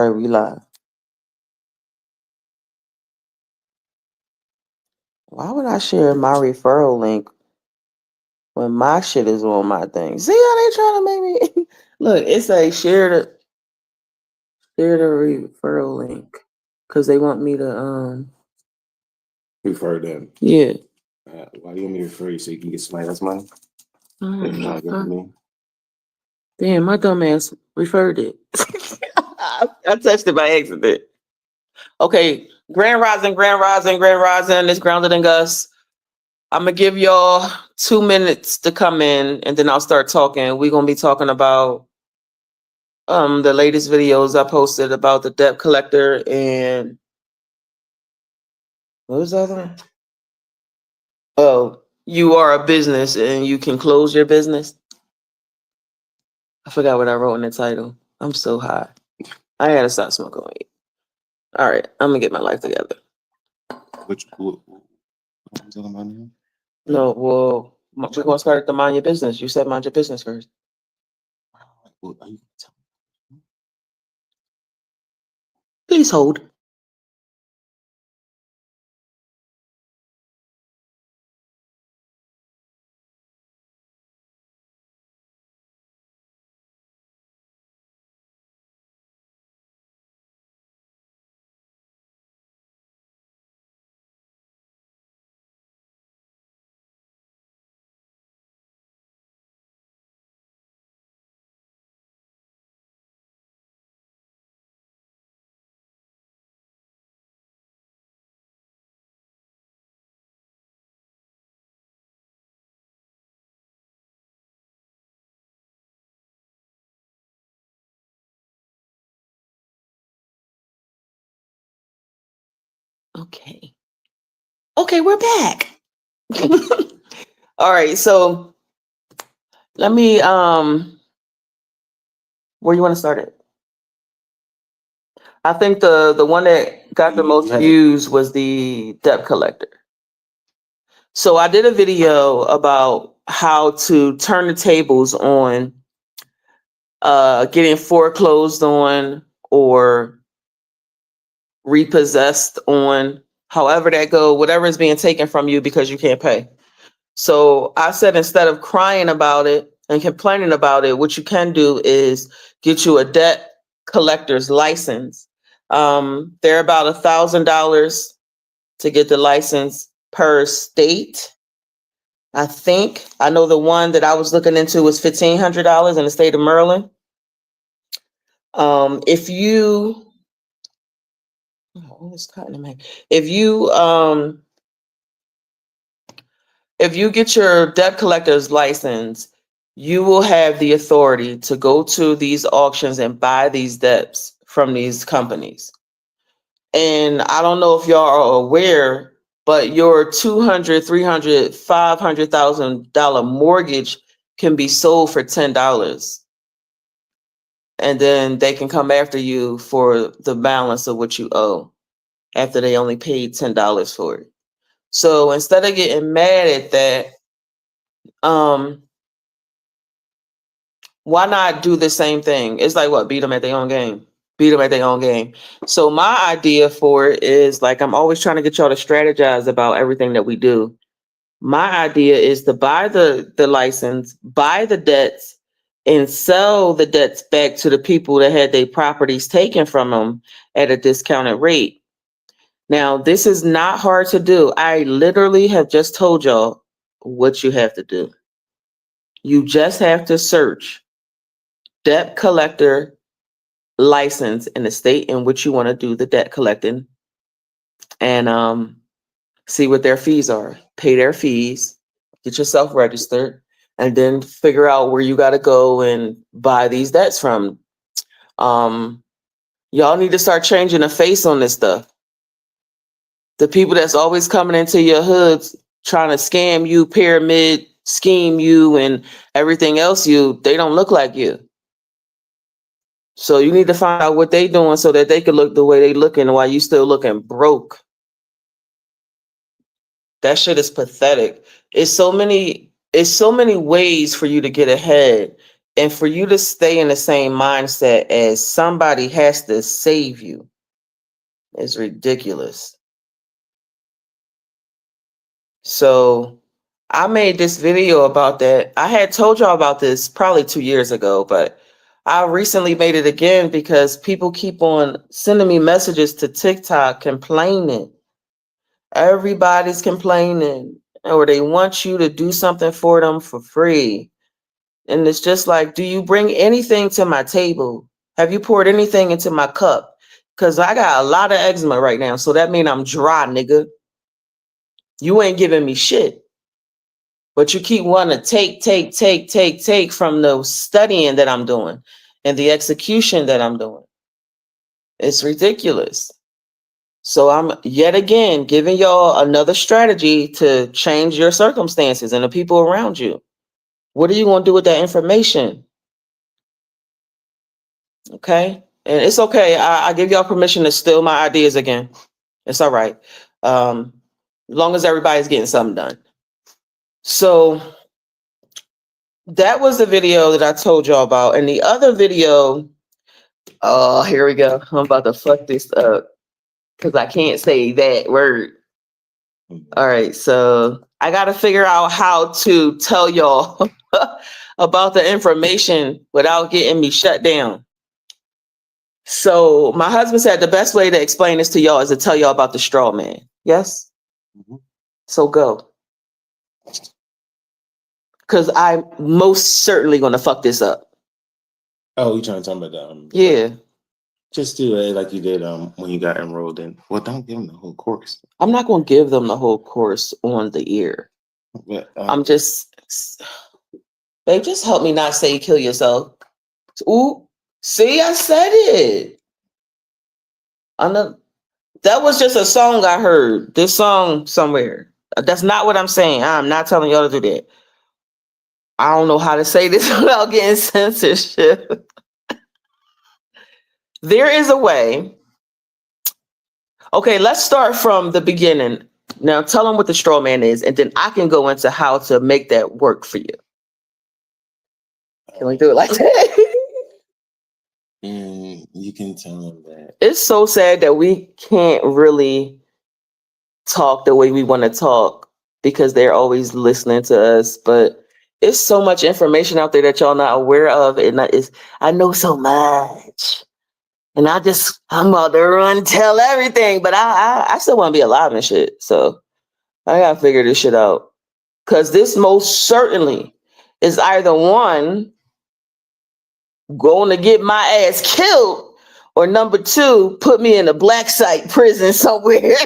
All right, we live. Why would I share my referral link when my shit is on my thing? See how they trying to make me look? It's a share the referral link because they want me to refer them. yeah. Why do you want me to refer you so you can get somebody else money? Not good for me. Damn, my dumb ass referred it. I touched it by accident. Okay, Grand Rising, Grand Rising, Grand Rising. It's Grounded and Gus. I'm gonna give y'all 2 minutes to come in, and then I'll start talking. We're gonna be talking about the latest videos I posted about the debt collector and what was the other one? Oh, you are a business and you can close your business. I forgot what I wrote in the title. I'm so high. I gotta stop smoking weed. All right, I'm gonna get my life together. What I'm talking about now? No, well, we're gonna start at the mind your business. You said mind your business first. Well, are you telling Please hold. Okay. Okay, we're back. All right, so let me where you want to start it? I think the one that got the most views was the debt collector. So I did a video about how to turn the tables on getting foreclosed on or repossessed on, however that go, whatever is being taken from you because you can't pay. So I said, instead of crying about it and complaining about it, what you can do is get you a debt collector's license. They're about $1,000 to get the license per state. I think I know the one that I was looking into was $1,500 in the state of Maryland. If you if you get your debt collector's license, you will have the authority to go to these auctions and buy these debts from these companies. And I don't know if y'all are aware, but your $200, $300, $500,000 mortgage can be sold for $10. And then they can come after you for the balance of what you owe after they only paid $10 for it. So instead of getting mad at that, why not do the same thing? It's like, what, beat them at their own game. Beat them at their own game. So my idea for it is, like, I'm always trying to get y'all to strategize about everything that we do. My idea is to buy the license, buy the debts, and sell the debts back to the people that had their properties taken from them at a discounted rate. Now, this is not hard to do. I literally have just told y'all what you have to do. You just have to search debt collector license in the state in which you want to do the debt collecting, and see what their fees are. Pay their fees, get yourself registered, and then figure out where you got to go and buy these debts from. Y'all need to start changing the face on this stuff. The people that's always coming into your hoods trying to scam you, pyramid scheme you, and everything else they don't look like you. So you need to find out what they doing so that they can look the way they looking while you still looking broke. That shit is pathetic. It's so many ways for you to get ahead. And for you to stay in the same mindset as somebody has to save you is ridiculous. So I made this video about that. I had told y'all about this probably 2 years ago, but I recently made it again because people keep on sending me messages to TikTok complaining. Everybody's complaining, or they want you to do something for them for free. And it's just like, do you bring anything to my table? Have you poured anything into my cup? Because I got a lot of eczema right now. So that means I'm dry, nigga. You ain't giving me shit. But you keep wanting to take from the studying that I'm doing and the execution that I'm doing. It's ridiculous. So I'm yet again giving y'all another strategy to change your circumstances and the people around you. What are you going to do with that information? Okay. And it's okay. I give y'all permission to steal my ideas again. It's all right. As long as everybody's getting something done. So that was the video that I told y'all about. And the other video, oh, here we go. I'm about to fuck this up because I can't say that word. All right. So I got to figure out how to tell y'all about the information without getting me shut down. So my husband said the best way to explain this to y'all is to tell y'all about the straw man. Yes? Mm-hmm. So go. Because I'm most certainly going to fuck this up. Oh, you trying to talk about that? Yeah. Just do it like you did when you got enrolled in. Well, don't give them the whole course. I'm not going to give them the whole course on the ear. But, I'm just, babe, just help me not say kill yourself. Ooh, see, I said it. That was just a song I heard. This song somewhere. That's not what I'm saying. I'm not telling y'all to do that. I don't know how to say this without getting censorship. There is a way. Okay, let's start from the beginning. Now tell them what the straw man is, and then I can go into how to make that work for you. Can we do it like that? You can tell them that. It's so sad that we can't really talk the way we want to talk because they're always listening to us. But it's so much information out there that y'all not aware of. And I know so much. And I'm about to run tell everything. But I still want to be alive and shit. So I got to figure this shit out. Because this most certainly is either one, going to get my ass killed, or number two, put me in a black site prison somewhere.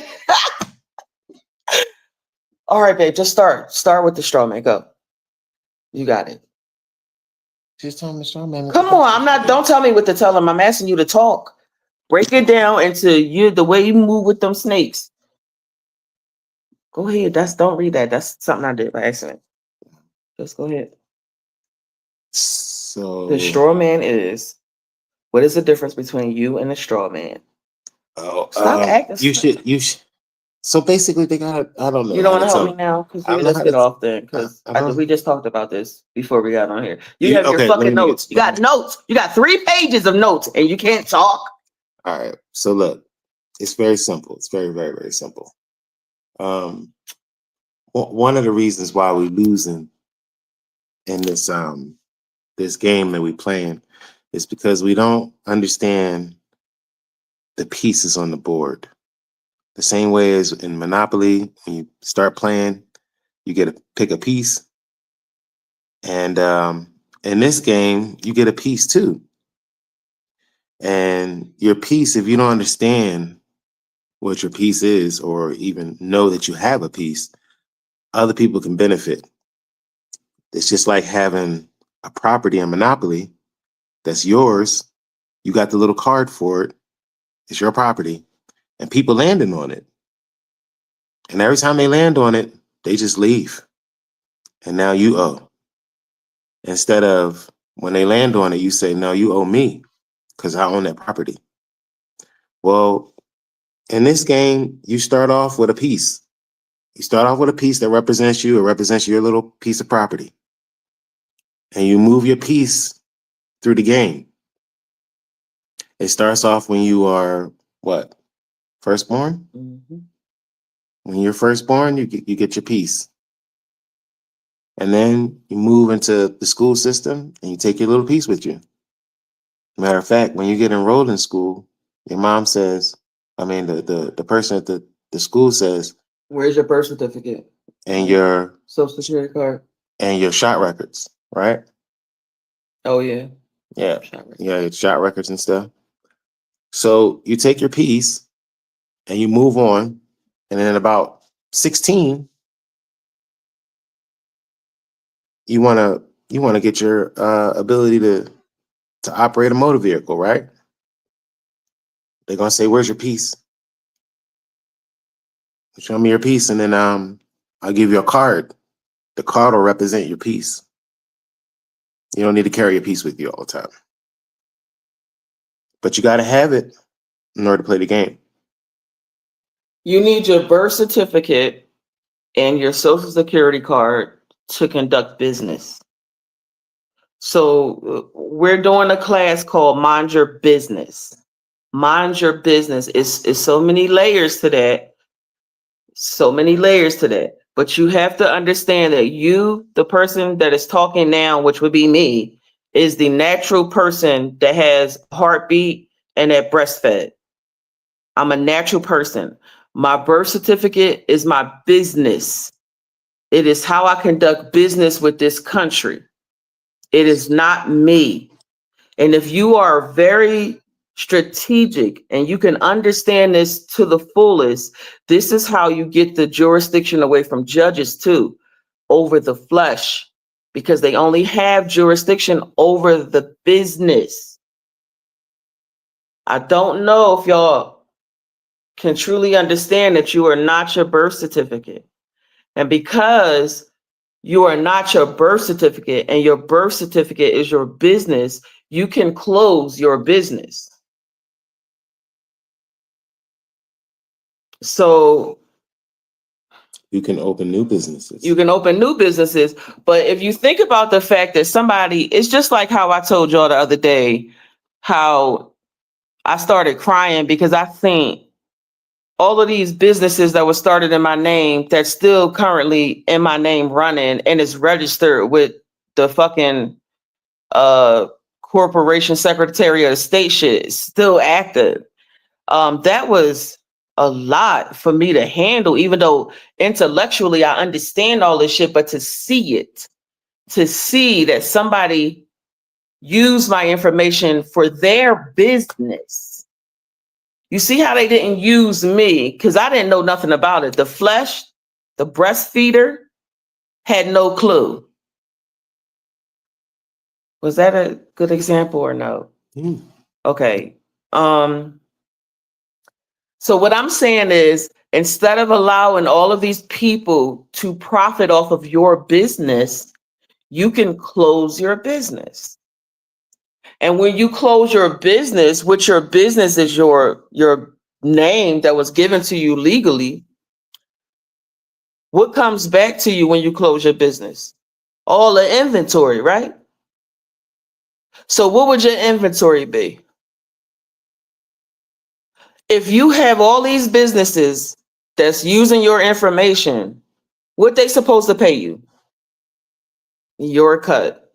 All right, babe, just start with the straw man. Go. You got it. Just tell him the straw man. Come on, don't tell me what to tell him. I'm asking you to talk. Break it down into the way you move with them snakes. Go ahead. Don't read that. That's something I did by accident. Just go ahead. So the straw man is, what is the difference between you and the straw man? Oh, Stop acting. You should. So basically, they got. I don't know. You don't want to help me now because let's get off then. Because we just talked about this before we got on here. You have your fucking notes. You got notes. You got 3 pages of notes, and you can't talk. All right. So look, it's very simple. It's very, very, very simple. One of the reasons why we're losing in this this game that we're playing is because we don't understand the pieces on the board. The same way as in Monopoly, when you start playing, you get to pick a piece. And in this game, you get a piece too. And your piece, if you don't understand what your piece is, or even know that you have a piece, other people can benefit. It's just like having a property in Monopoly that's yours. You got the little card for it. It's your property. And people landing on it. And every time they land on it, they just leave. And now you owe. Instead of when they land on it, you say, no, you owe me because I own that property. Well, in this game, you start off with a piece. You start off with a piece that represents you or represents your little piece of property. and you move your piece through the game. It starts off when you are what? Firstborn? Mm-hmm. When you're firstborn, you get your piece. And then you move into the school system and you take your little piece with you. Matter of fact, when you get enrolled in school, your mom says, the person at the school says, Where's your birth certificate? and your Social security card. and your shot records, right? Oh yeah. Yeah. Shot record. Yeah, your shot records and stuff. So you take your piece and you move on. And then about 16, you wanna get your ability to operate a motor vehicle, right? They're gonna say, "Where's your piece? Show me your piece," and then I'll give you a card. The card will represent your piece. You don't need to carry your piece with you all the time, but you got to have it in order to play the game. You need your birth certificate and your social security card to conduct business. So we're doing a class called Mind Your Business. Mind Your Business is so many layers to that. So many layers to that. But you have to understand that you, the person that is talking now, which would be me, is the natural person that has a heartbeat and that breastfed. I'm a natural person. My birth certificate is my business. It is how I conduct business with this country. It is not me. And if you are very strategic and you can understand this to the fullest, this is how you get the jurisdiction away from judges too, over the flesh, because they only have jurisdiction over the business. I don't know if y'all can truly understand that you are not your birth certificate. And because you are not your birth certificate and your birth certificate is your business, you can close your business. So You can open new businesses. you can open new businesses. But if you think about the fact that somebody, it's just like how I told y'all the other day, how I started crying because I think all of these businesses that were started in my name that's still currently in my name running and is registered with the fucking uh corporation secretary of the state shit is still active. That was a lot for me to handle, even though intellectually I understand all this shit, but to see it, to see that somebody used my information for their business. You see how they didn't use me because I didn't know nothing about it. The flesh, the breastfeeder had no clue. Was that a good example or no? Mm. Okay. So what I'm saying is, instead of allowing all of these people to profit off of your business, you can close your business. And when you close your business, which your business is your name that was given to you legally, what comes back to you when you close your business? All the inventory, right? So what would your inventory be? If you have all these businesses that's using your information, what they supposed to pay you? Your cut.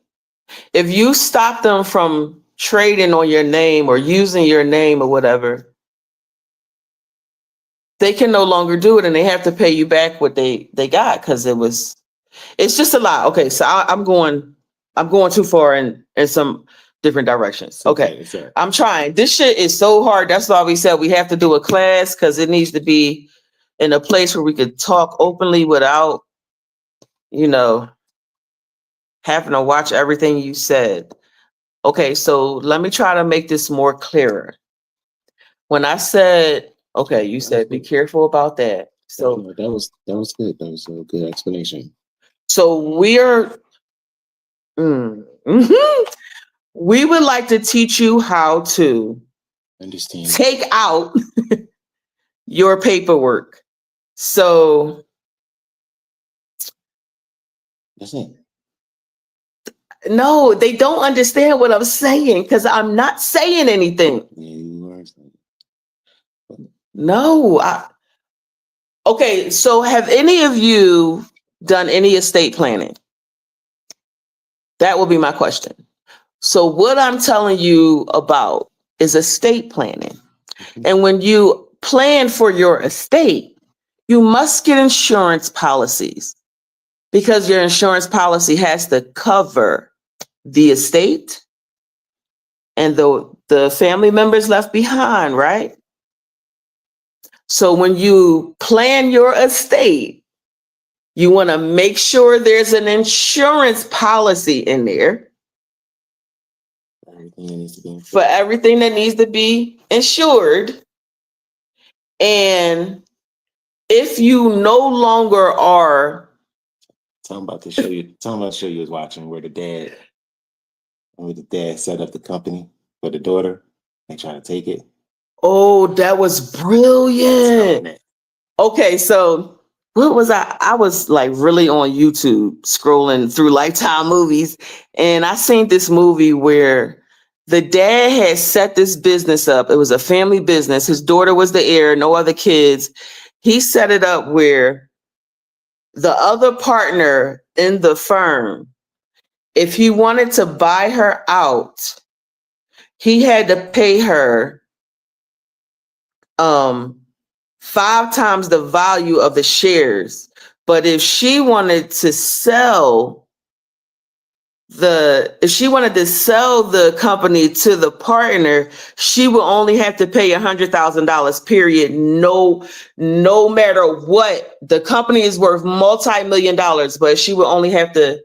If you stop them from trading on your name or using your name or whatever, they can no longer do it and they have to pay you back what they got because it's just a lot. Okay, so I'm going too far in some different directions. Okay, I'm trying. This shit is so hard. That's why we said we have to do a class because it needs to be in a place where we could talk openly without, you know, having to watch everything you said. Okay, so let me try to make this more clearer. When I said, okay, you said be careful about that. So that was good. That was a good explanation. so mhm. We would like to teach you how to Understand. take out your paperwork. So That's it. No, they don't understand what I'm saying because I'm not saying anything. Yeah, you are saying. No. Okay, so have any of you done any estate planning? That will be my question. So what I'm telling you about is estate planning. And when you plan for your estate, you must get insurance policies because your insurance policy has to cover the estate and the family members left behind, right? So when you plan your estate, you want to make sure there's an insurance policy in there for everything that needs to be insured. And if you no longer are, Talking about the show you was watching where the dad set up the company for the daughter and trying to take it. oh, that was brilliant. Okay, so what was I? I was like really on YouTube scrolling through Lifetime movies, and I seen this movie where the dad had set this business up. It was a family business. His daughter was the heir, no other kids. He set it up where the other partner in the firm, if he wanted to buy her out, he had to pay her 5 times the value of the shares. But if she wanted to sell the company to the partner, she will only have to pay $100,000, period. No matter what, the company is worth multi-million dollars, but she will only have to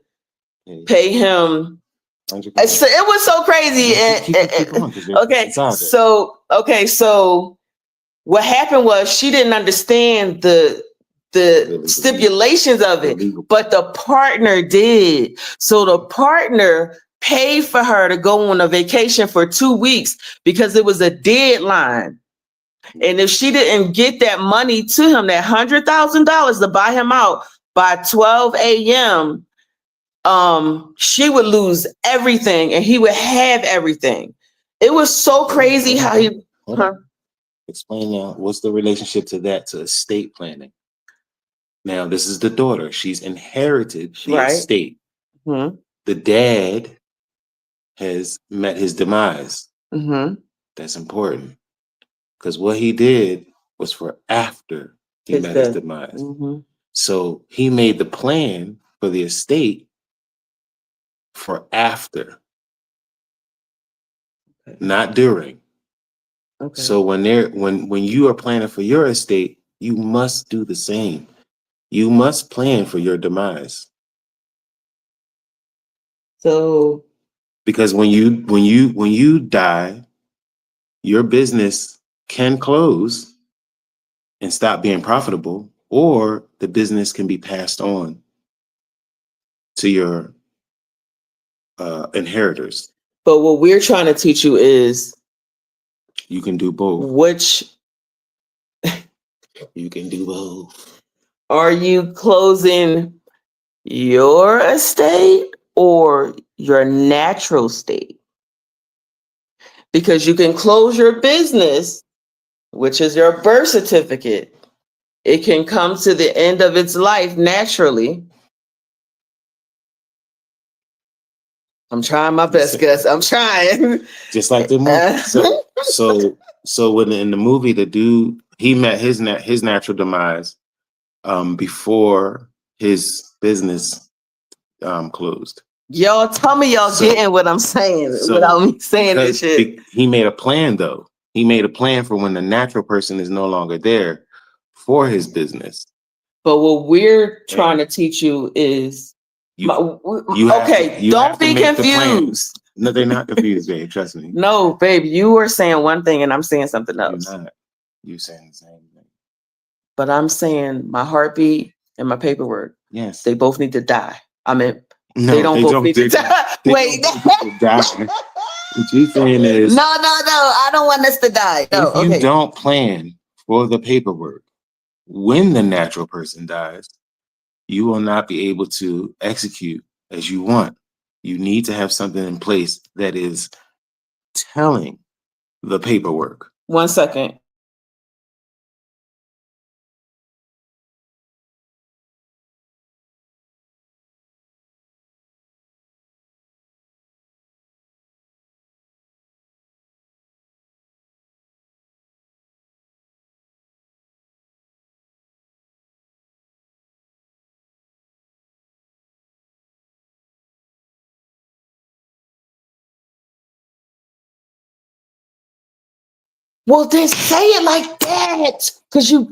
pay him. So it was so crazy. So what happened was she didn't understand the stipulations of it, but the partner did. So the partner paid for her to go on a vacation for 2 weeks because it was a deadline. And if she didn't get that money to him, that $100,000 to buy him out by 12 a.m., she would lose everything and he would have everything. It was so crazy how he. Explain now, what's the relationship to that, to estate planning? Now, this is the daughter. She's inherited the estate. Mm-hmm. The dad has met his demise. Mm-hmm. That's important. Because what he did was for after he met his demise. Mm-hmm. So he made the plan for the estate for after, not during. Okay. So when you are planning for your estate, you must do the same. You must plan for your demise. So because when you die, your business can close and stop being profitable, or the business can be passed on to your inheritors. But what we're trying to teach you is you can do both. Which you can do both. Are you closing your estate or your natural state? Because you can close your business, which is your birth certificate. It can come to the end of its life naturally. I'm trying my best, Gus. I'm trying. Just like the movie. So when in the movie, the dude, he met his natural demise before his business closed. Y'all tell me y'all getting what I'm saying without me saying this shit. He made a plan though. He made a plan for when the natural person is no longer there for his business. But what we're trying to teach you is don't be confused. No, they're not confused, babe. Trust me. No, babe, you are saying one thing and I'm saying something else. You're not. You're saying the same thing. But I'm saying my heartbeat and my paperwork. Yes. They both need to die. I mean, no, they don't both need to die. Wait. What you're saying is No. I don't want us to die. No, if you don't plan for the paperwork when the natural person dies, you will not be able to execute as you want. You need to have something in place that is telling the paperwork. 1 second. Well, then say it like that. Cause go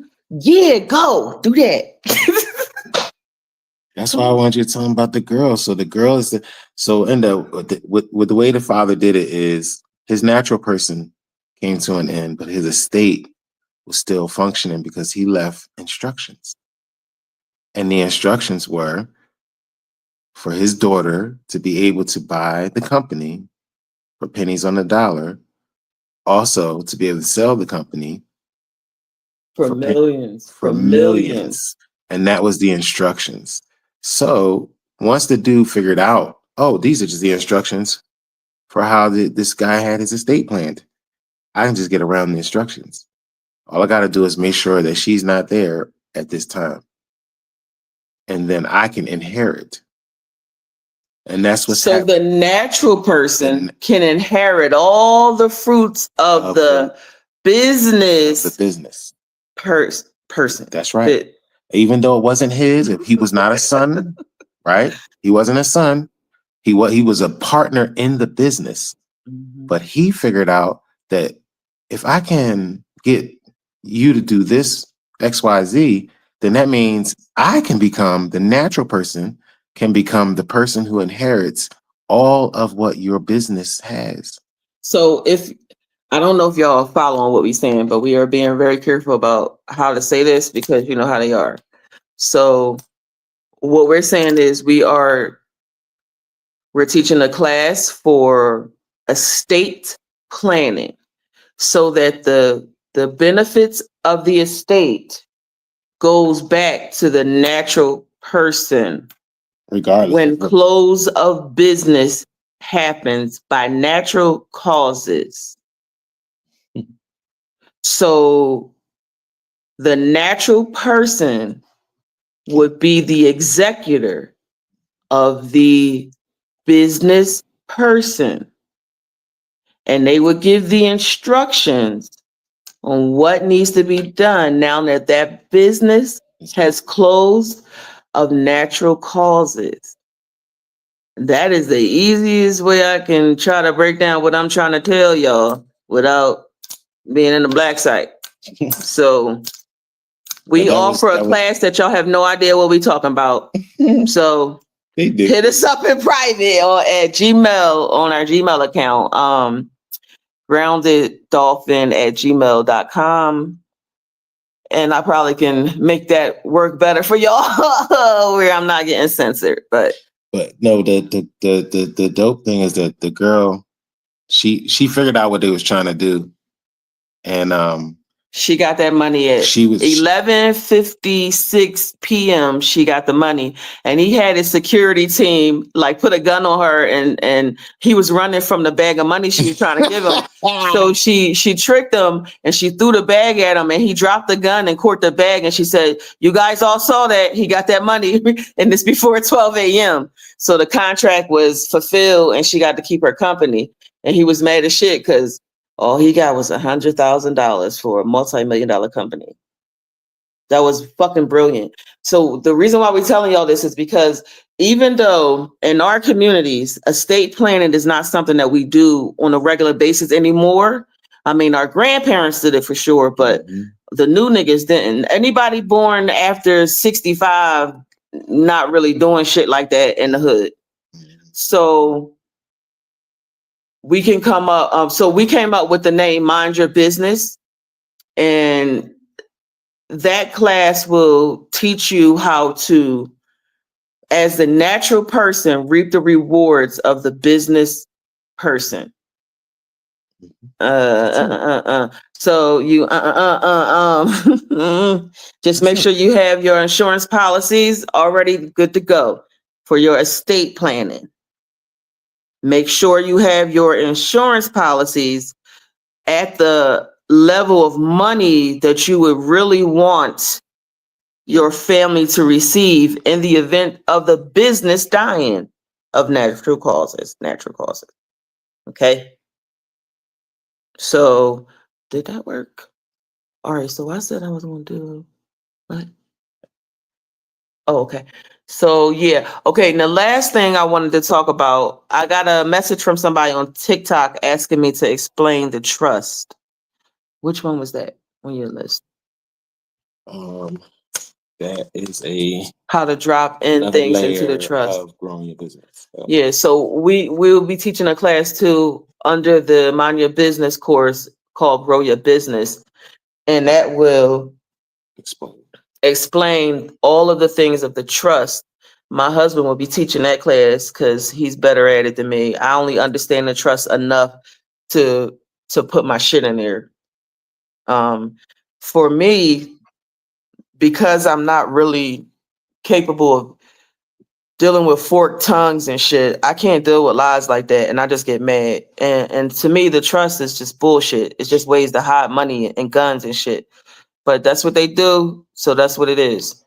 do that. That's why I want you to tell him about the girl. So the girl is with the way the father did it is his natural person came to an end, but his estate was still functioning because he left instructions. And the instructions were for his daughter to be able to buy the company for pennies on the dollar, also to be able to sell the company for millions. for millions. And that was the instructions. So once the dude figured out, oh, these are just the instructions for how this guy had his estate planned, I can just get around the instructions. All I got to do is make sure that she's not there at this time. And then I can inherit. And that's what's so the natural person can inherit all the fruits of the business. The business person. That's right. Even though it wasn't his, if he was not a son, right? He wasn't a son. He was a partner in the business. Mm-hmm. But he figured out that if I can get you to do this XYZ, then that means I can become the natural person, can become the person who inherits all of what your business has. So I don't know if y'all are following what we're saying, but we are being very careful about how to say this because you know how they are. So what we're saying is we're teaching a class for estate planning so that the benefits of the estate goes back to the natural person. Regardless. When close of business happens by natural causes. So the natural person would be the executor of the business person. And they would give the instructions on what needs to be done now that business has closed of natural causes. That is the easiest way I can try to break down what I'm trying to tell y'all without being in the black site. So we offer a class that y'all have no idea what we talking about. So hit us up in private or at Gmail on our Gmail account, groundeddolphin@gmail.com. And I probably can make that work better for y'all where I'm not getting censored. But no, the dope thing is that the girl, she figured out what they was trying to do. And she got that money at 11:56 p.m. She got the money, and he had his security team like put a gun on her, and he was running from the bag of money she was trying to give him. So she tricked him, and she threw the bag at him, and he dropped the gun and caught the bag, and she said, "You guys all saw that he got that money," and it's before 12 a.m. So the contract was fulfilled, and she got to keep her company, and he was mad as shit because all he got was $100,000 for a multi-million-dollar company. That was fucking brilliant. So the reason why we're telling y'all this is because even though in our communities, estate planning is not something that we do on a regular basis anymore. I mean, our grandparents did it for sure, but the new niggas didn't. Anybody born after 65, not really doing shit like that in the hood. So we can come up. So we came up with the name Mind Your Business, and that class will teach you how to, as the natural person, reap the rewards of the business person. So you just make sure you have your insurance policies already good to go for your estate planning. Make sure you have your insurance policies at the level of money that you would really want your family to receive in the event of the business dying of natural causes. Natural causes. Okay. So did that work? All right. So I said I was going to do what? Oh, okay. So yeah. Okay. Now, last thing I wanted to talk about, I got a message from somebody on TikTok asking me to explain the trust. Which one was that on your list? That is a How to drop in another things into the layer trust. of growing your business. Yeah, so we'll be teaching a class too under the Mind Your Business course called Grow Your Business, and that will explain all of the things of the trust. My husband will be teaching that class because he's better at it than me. I only understand the trust enough to put my shit in there. For me, because I'm not really capable of dealing with forked tongues and shit, I can't deal with lies like that, and I just get mad. And to me, the trust is just bullshit. It's just ways to hide money and guns and shit. But that's what they do, so that's what it is.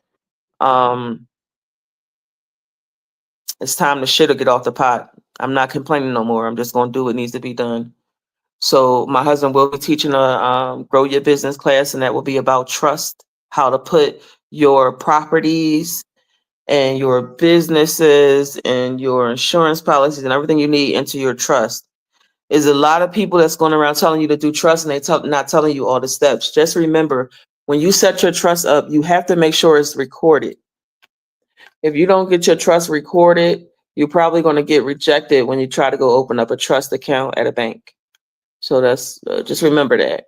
It's time to shit or get off the pot. I'm not complaining no more. I'm just gonna do what needs to be done. So my husband will be teaching a grow your business class, and that will be about trust, how to put your properties and your businesses and your insurance policies and everything you need into your trust. Is a lot of people that's going around telling you to do trust, and not telling you all the steps. Just remember, when you set your trust up, you have to make sure it's recorded. If you don't get your trust recorded, you're probably going to get rejected when you try to go open up a trust account at a bank. So that's just remember that.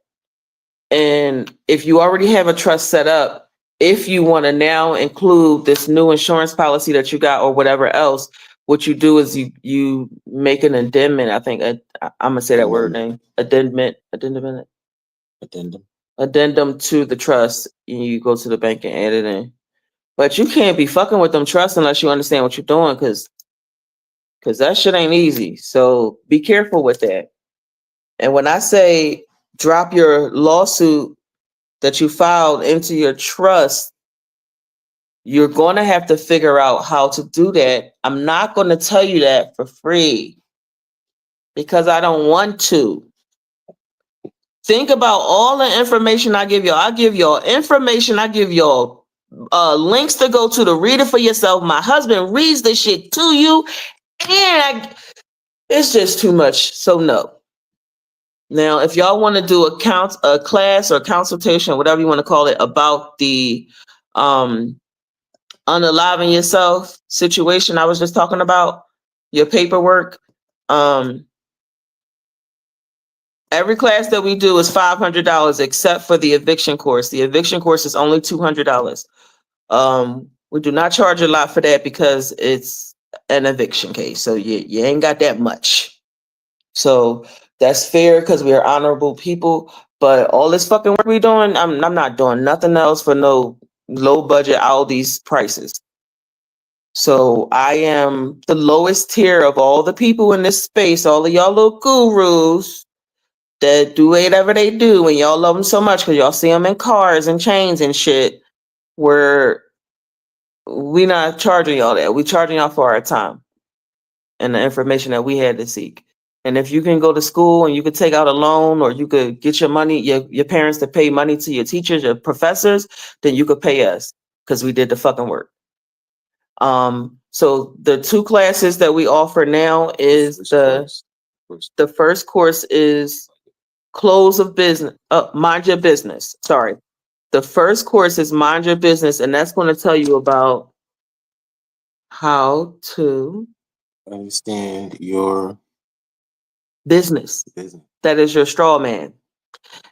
And if you already have a trust set up, if you want to now include this new insurance policy that you got or whatever else, what you do is you make an addendum. I think I'm gonna say that word name. Addendum to the trust. And you go to the bank and add it in. But you can't be fucking with them trusts unless you understand what you're doing, because that shit ain't easy. So be careful with that. And when I say drop your lawsuit that you filed into your trust, you're going to have to figure out how to do that. I'm not going to tell you that for free because I don't want to. Think about all the information I give y'all. I give y'all information. I give y'all links to go to read it for yourself. My husband reads this shit to you, and it's just too much. So no. Now, if y'all want to do a class or consultation, whatever you want to call it, about the unaliving yourself situation I was just talking about, your paperwork, every class that we do is $500 except for the eviction course. The eviction course is only $200. We do not charge a lot for that because it's an eviction case, so you ain't got that much. So that's fair because we are honorable people. But all this fucking work we doing, I'm not doing nothing else for no low budget all these prices. So I am the lowest tier of all the people in this space, all of y'all little gurus that do whatever they do, and y'all love them so much because y'all see them in cars and chains and shit, where we not charging y'all that. We charging y'all for our time and the information that we had to seek. And if you can go to school and you could take out a loan, or you could get your money, your parents to pay money to your teachers, your professors, then you could pay us because we did the fucking work. So the two classes that we offer now is the first course is close of business, mind your business. Sorry. The first course is mind your business, and that's going to tell you about how to understand your business. That is your straw man.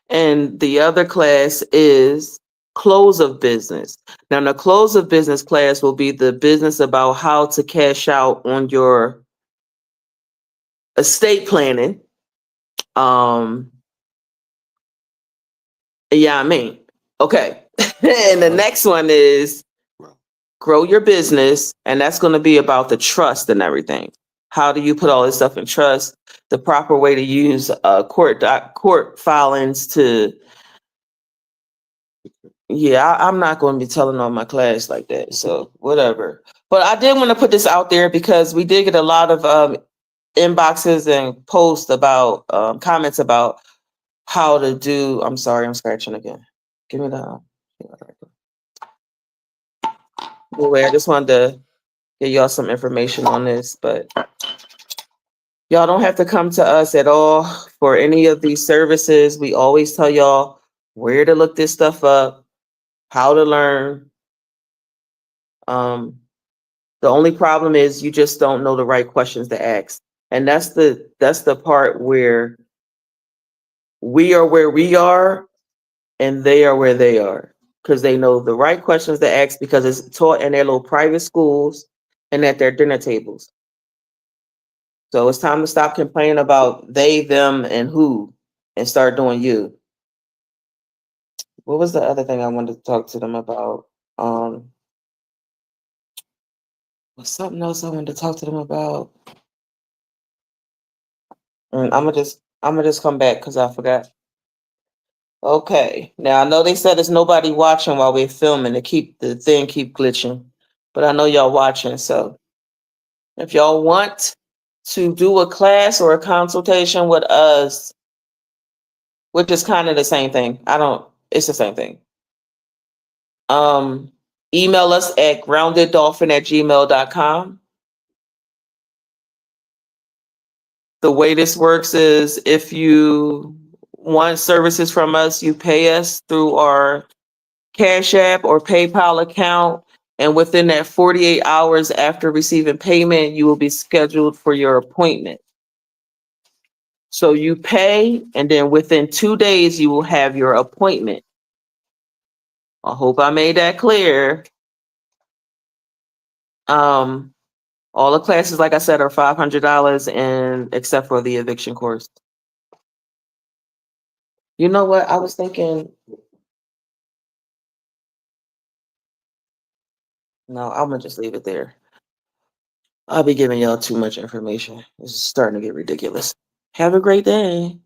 And the other class is close of business. Now, the close of business class will be the business about how to cash out on your estate planning. Yeah, I mean, okay. And the next one is grow your business, and that's going to be about the trust and everything. How do you put all this stuff in trust? The proper way to use court filings to. Yeah, I'm not going to be telling on my class like that. So whatever. But I did want to put this out there because we did get a lot of inboxes and posts about comments about how to do. I'm sorry, I'm scratching again. Give me the. Anyway, I just wanted to give y'all some information on this, but y'all don't have to come to us at all for any of these services. We always tell y'all where to look this stuff up, how to learn. The only problem is you just don't know the right questions to ask. And that's the part where we are where we are and they are where they are. Because they know the right questions to ask because it's taught in their little private schools and at their dinner tables. So it's time to stop complaining about they, them, and who and start doing you. What was the other thing I wanted to talk to them about? Was something else I wanted to talk to them about? I'm gonna just come back because I forgot. Okay. Now I know they said there's nobody watching while we're filming to keep the thing keep glitching, but I know y'all watching. So if y'all want to do a class or a consultation with us, which is kind of the same thing. It's the same thing. Email us at groundeddolphin@gmail.com. The way this works is if you want services from us, you pay us through our Cash App or PayPal account. And within that 48 hours after receiving payment, you will be scheduled for your appointment. So you pay, and then within 2 days, you will have your appointment. I hope I made that clear. All the classes, like I said, are $500 and except for the eviction course. You know what? I was thinking, no, I'm gonna just leave it there. I'll be giving y'all too much information. It's starting to get ridiculous. Have a great day.